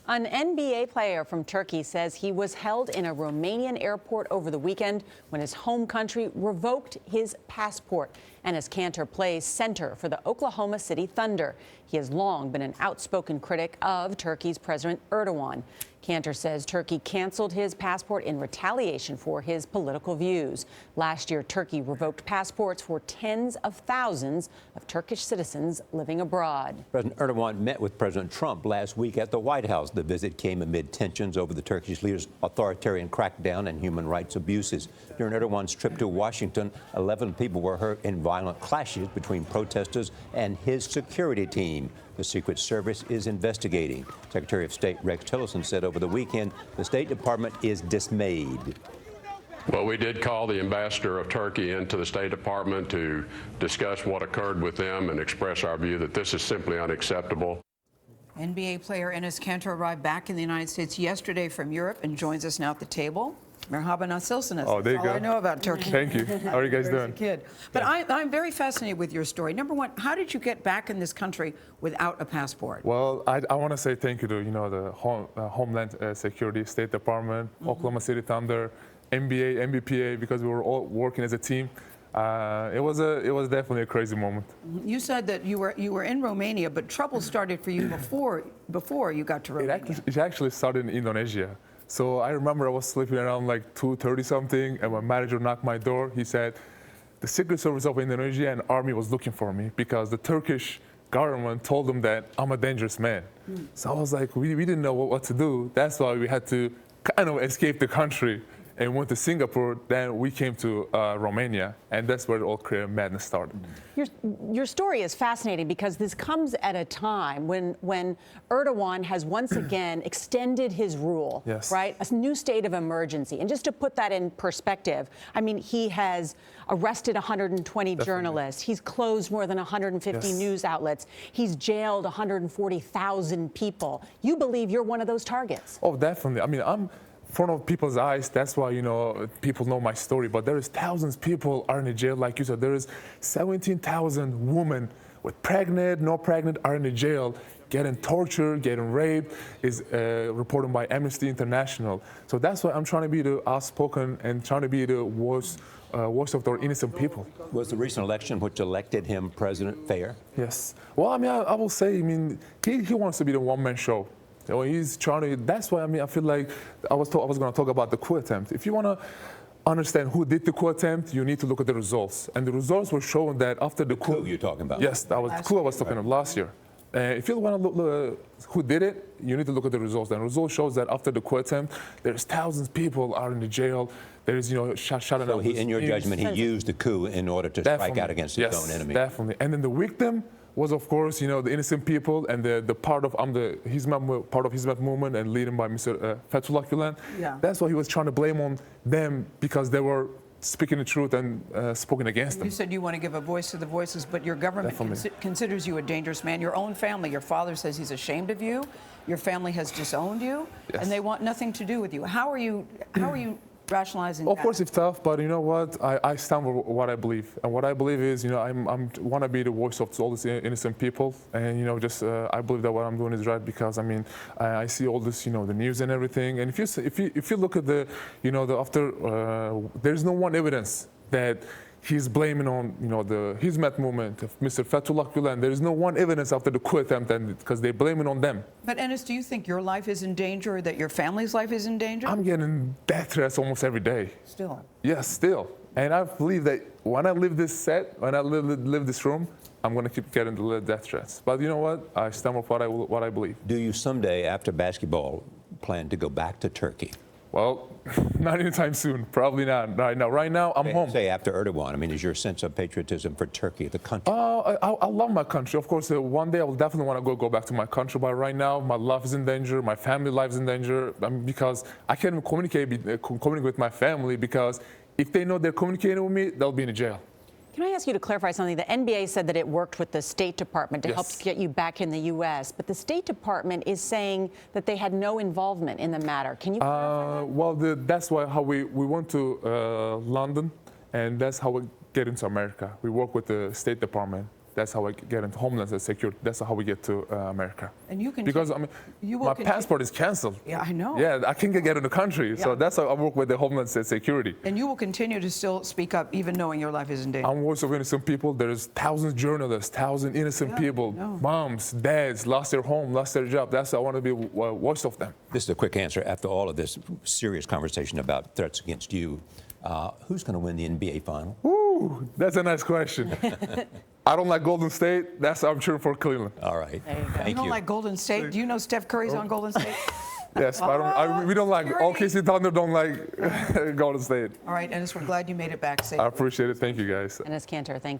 An NBA player from Turkey says he was held in a Romanian airport over the weekend when his home country revoked his passport. Enes Kanter plays center for the Oklahoma City Thunder. He has long been an outspoken critic of Turkey's President Erdogan. Kanter says Turkey canceled his passport in retaliation for his political views. Last year, Turkey revoked passports for tens of thousands of Turkish citizens living abroad. President Erdogan met with President Trump last week at the White House. The visit came amid tensions over the Turkish leader's authoritarian crackdown and human rights abuses. During Erdogan's trip to Washington, 11 people were hurt in violent clashes between protesters and his security team. The Secret Service is investigating. Secretary of State Rex Tillerson said over the weekend the State Department is dismayed. Well, we did call the ambassador of Turkey into the State Department to discuss what occurred with them and express our view that this is simply unacceptable. NBA player Enes Kanter arrived back in the United States yesterday from Europe and joins us now at the table. Merhaba, nasılsınız? Oh, there you go. All I know about Turkey. Thank you. How are you guys doing? Kid. But I'm very fascinated with your story. Number one, how did you get back in this country without a passport? Well, I want to say thank you to the Homeland Security, State Department, Oklahoma City Thunder, NBA, NBPA, because we were all working as a team. It was definitely a crazy moment. You said that you were in Romania, but trouble started for you before you got to Romania. It actually started in Indonesia. So I remember I was sleeping around like 2:30 something, and my manager knocked my door. He said, the Secret Service of Indonesia and Army was looking for me because the Turkish government told them that I'm a dangerous man. So I was like, we didn't know what to do. That's why we had to kind of escape the country and went to Singapore. Then we came to Romania, and that's where all career madness started. Your story is fascinating because this comes at a time when Erdogan has once again extended his rule, right? A new state of emergency. And just to put that in perspective, I mean, he has arrested 120 journalists. He's closed more than 150 news outlets. He's jailed 140,000 people. You believe you're one of those targets? Oh, definitely. I mean, I'm front of people's eyes. That's why, people know my story. But there is thousands of people are in the jail. Like you said, there is 17,000 women with pregnant, not pregnant, are in the jail, getting tortured, getting raped, is reported by Amnesty International. So that's why I'm trying to be the outspoken and trying to be the voice of the innocent people. Was the recent election which elected him president fair? Yes. Well, I mean, I will say, he wants to be the one-man show. He's trying to. That's why I feel like I was going to talk about the coup attempt. If you want to understand who did the coup attempt, you need to look at the results. And the results were showing that after the coup you're talking about? Yes, that was the coup I was talking about last year. If you want to look who did it, you need to look at the results. And the result shows that after the coup attempt, there's thousands of people are in the jail. There is, shot So in your judgment, he used the coup in order to strike out against his own enemy. Definitely. And then the victim was, of course, the innocent people and the part of Hizmet movement and leading by Mr. Fethullah Gülen. Yeah. That's why he was trying to blame on them because they were speaking the truth and spoken against them. You said you want to give a voice to the voiceless, but your government considers you a dangerous man. Your own family, your father says he's ashamed of you. Your family has disowned you, and they want nothing to do with you. How are you rationalizing that? Of course, it's tough, but you know what? I stand for what I believe, and what I believe is, I want to be the voice of all these innocent people, and I believe that what I'm doing is right because I see all this, the news and everything, and if you look at the after there's no one evidence that he's blaming on, the Hizmet movement of Mr. Fethullah Gülen. There is no one evidence after the coup attempt, and because they're blaming on them. But Enes, do you think your life is in danger, or that your family's life is in danger? I'm getting death threats almost every day. Still? Yes, still. And I believe that when I leave this set, when I leave this room, I'm going to keep getting the death threats. But you know what? I stand for what I believe. Do you someday, after basketball, plan to go back to Turkey? Well, not anytime soon. Probably not. Right now, I'm home. Say after Erdogan, is your sense of patriotism for Turkey, the country? I love my country. Of course, one day I will definitely want to go back to my country. But right now, my life is in danger. My family life is in danger. Because I can't even communicate with my family because if they know they're communicating with me, they'll be in jail. Can I ask you to clarify something? The NBA said that it worked with the State Department to help get you back in the U.S., but the State Department is saying that they had no involvement in the matter. Can you clarify that? Well, that's how we went to London, and that's how we get into America. We work with the State Department. That's how I get into Homeland Security. That's how we get to America. And you can because I mean, my passport is canceled. Yeah, I know. Yeah, I can't get in the country. Yeah. So that's how I work with the Homeland Security. And you will continue to still speak up, even knowing your life is in danger. I'm voice of innocent people. There's thousands of journalists, thousands innocent people, moms, dads, lost their home, lost their job. That's I want to be a voice of them. This is a quick answer. After all of this serious conversation about threats against you, who's going to win the NBA final? Ooh, that's a nice question. I don't like Golden State. That's I'm cheering for Cleveland. All right. Thank You don't like Golden State? Do you know Steph Curry's on Golden State? Yes, but we don't like, OKC Thunder don't like Golden State. All right, Enes, we're glad you made it back safe. I appreciate it. Thank you, guys. Enes Kanter, thank you.